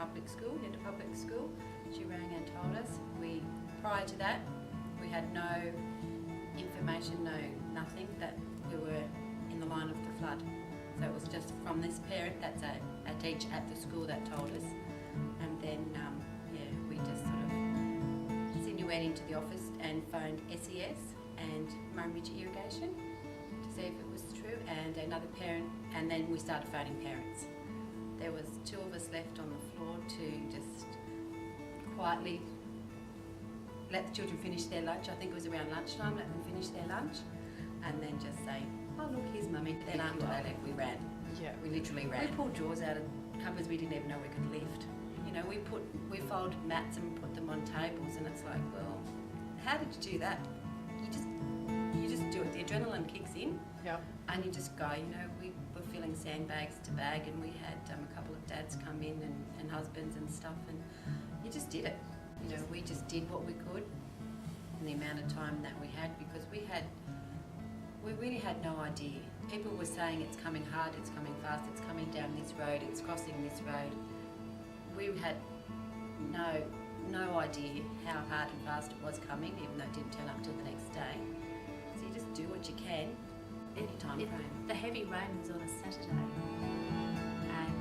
public school, Yenda Public School. She rang and told us. Prior to that, we had no information, nothing, that we were in the line of the flood. So it was just from this parent, that's a teacher at the school, that told us. And then, we just sort of insinuated into the office and phoned SES and Murrumbidgee Irrigation to see if it was true, and another parent, and then we started phoning parents. There was 2 of us left on the floor to just quietly let the children finish their lunch. I think it was around lunchtime, let them finish their lunch, and then just say, oh look, here's mummy. Then after they left, we ran. Yeah. We literally ran. We pulled drawers out of cupboards we didn't even know we could lift. You know, we folded mats and put them on tables, and it's like, well, how did you do that? You just do it. The adrenaline kicks in, and you just go. You know, we were filling sandbags to bag, and we had a couple of dads come in and husbands and stuff, and you just did it. You know, we just did what we could in the amount of time that we had, because we really had no idea. People were saying it's coming hard, it's coming fast, it's coming down this road, it's crossing this road. We had no idea how hard and fast it was coming, even though it didn't turn up till the next day. So you just do what you can, any time frame. The heavy rain was on a Saturday, and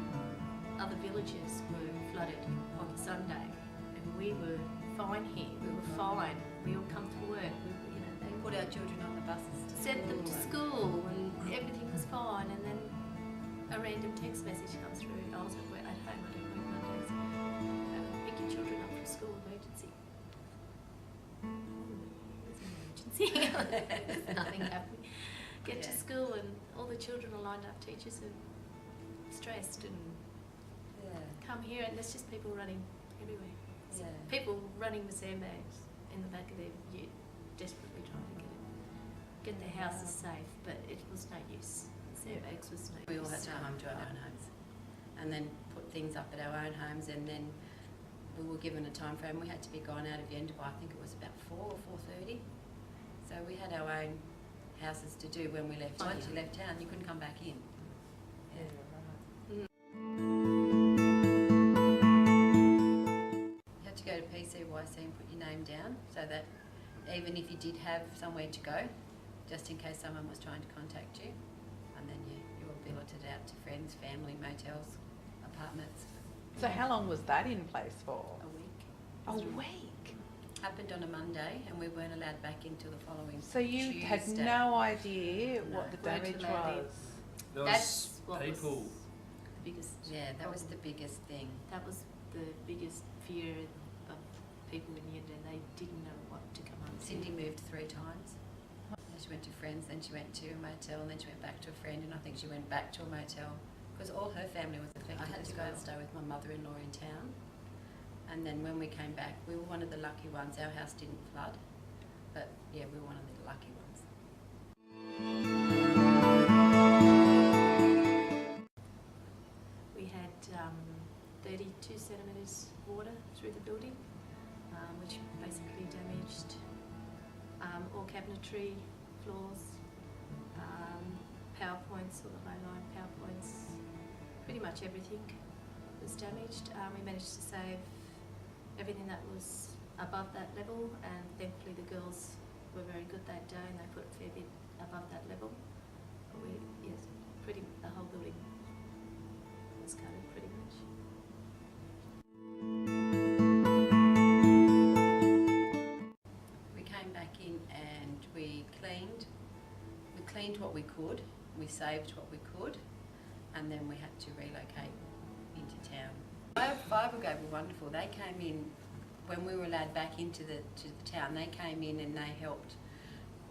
other villages were flooded on Sunday. We were fine here. We were fine. We all come to work. They put our children on the buses to sent them to school, and everything was fine. And then a random text message comes through. I was at home. I don't work Mondays. Pick your children up from school. Emergency. It's an emergency. There's nothing happening. Get to school, and all the children are lined up. Teachers are stressed, and come here, and there's just people running everywhere. So people running with sandbags in the back of their ute, desperately trying to get their houses safe, but it was no use. Sandbags was no use. We all had to come home to our own homes, and then put things up at our own homes, and then we were given a time frame. We had to be gone out of Yenda by, I think it was about 4 or 4:30. So we had our own houses to do when we left. Once you left town, you couldn't come back in. Go to PCYC and put your name down, so that even if you did have somewhere to go, just in case someone was trying to contact you, and then you were billeted out to friends, family, motels, apartments. So how long was that in place for? A week. A week? Happened on a Monday, and we weren't allowed back until the following So you Tuesday. had no idea what the damage was? That's what people. was the biggest. Yeah, that was the biggest thing. That was the biggest fear of people in Yenda. They didn't know what to come up. Cindy moved 3 times. She went to friends, then she went to a motel, and then she went back to a friend, and I think she went back to a motel because all her family was affected. I had to go and stay with my mother-in-law in town, and then when we came back, we were one of the lucky ones. Our house didn't flood, but yeah, we were one of the lucky ones. We had 32 centimetres water through the building, which basically damaged all cabinetry, floors, power points, all the low-line power points, pretty much everything was damaged. We managed to save everything that was above that level, and thankfully the girls were very good that day and they put a fair bit above that level. But the whole building was covered pretty much. We came back in and we cleaned what we could, we saved what we could, and then we had to relocate into town. Fire Brigade were wonderful. They came in when we were allowed back into the town. They came in and they helped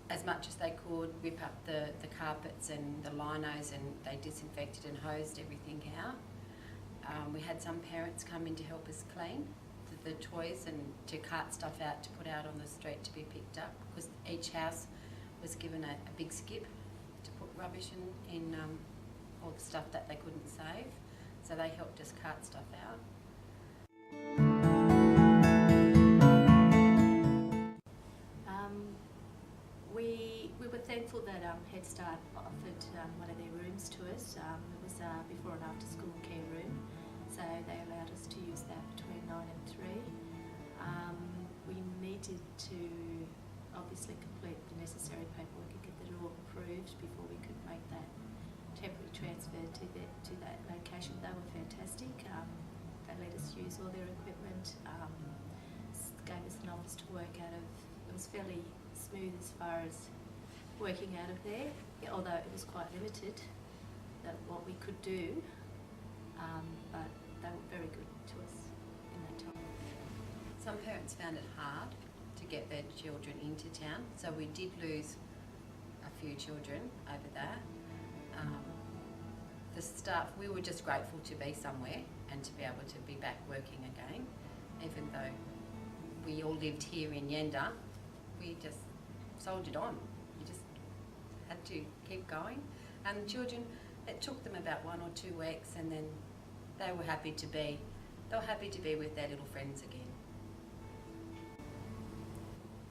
as much as they could, rip up the carpets and the linos, and they disinfected and hosed everything out. We had some parents come in to help us clean the toys and to cart stuff out to put out on the street to be picked up, because each house was given a big skip to put rubbish in all the stuff that they couldn't save. So they helped us cart stuff out. We were thankful that Head Start offered one of their rooms to us. It was before and after school care room, so they allowed us to use needed to obviously complete the necessary paperwork and get that all approved before we could make that temporary transfer to that location. They were fantastic. They let us use all their equipment, gave us an office to work out of. It was fairly smooth as far as working out of there, although it was quite limited what we could do, but they were very good to us in that time. Some parents found it hard to get their children into town, so we did lose a few children over that. The staff, we were just grateful to be somewhere and to be able to be back working again. Even though we all lived here in Yenda, we just soldiered on. You just had to keep going. And the children, it took them about 1 or 2 weeks, and then they were happy to be with their little friends again.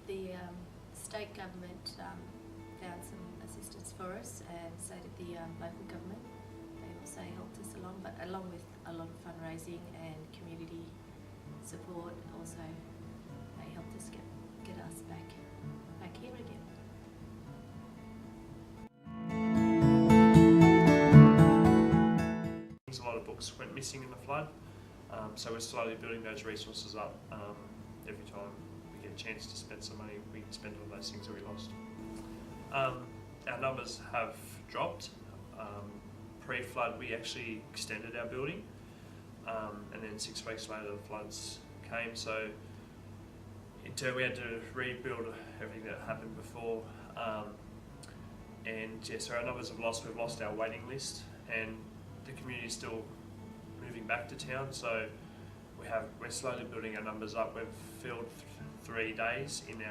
The state government found some assistance for us, and so did the local government. They also helped us along with a lot of fundraising and community support. Also, they helped us get us back here again. A lot of books went missing in the flood, so we're slowly building those resources up. Every time we get a chance to spend some money, we spend on those things that we lost. Our numbers have dropped. Pre-flood, we actually extended our building, and then 6 weeks later the floods came, so we had to rebuild everything that happened before. And yeah, so our numbers we've lost our waiting list, and the community is still moving back to town, so we're slowly building our numbers up. We've filled 3 days in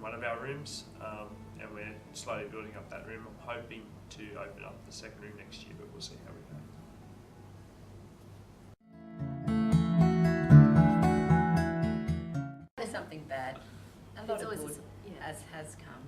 one of our rooms, and we're slowly building up that room. I'm hoping to open up the second room next year, but we'll see how we go. There's something bad. A lot of good has come.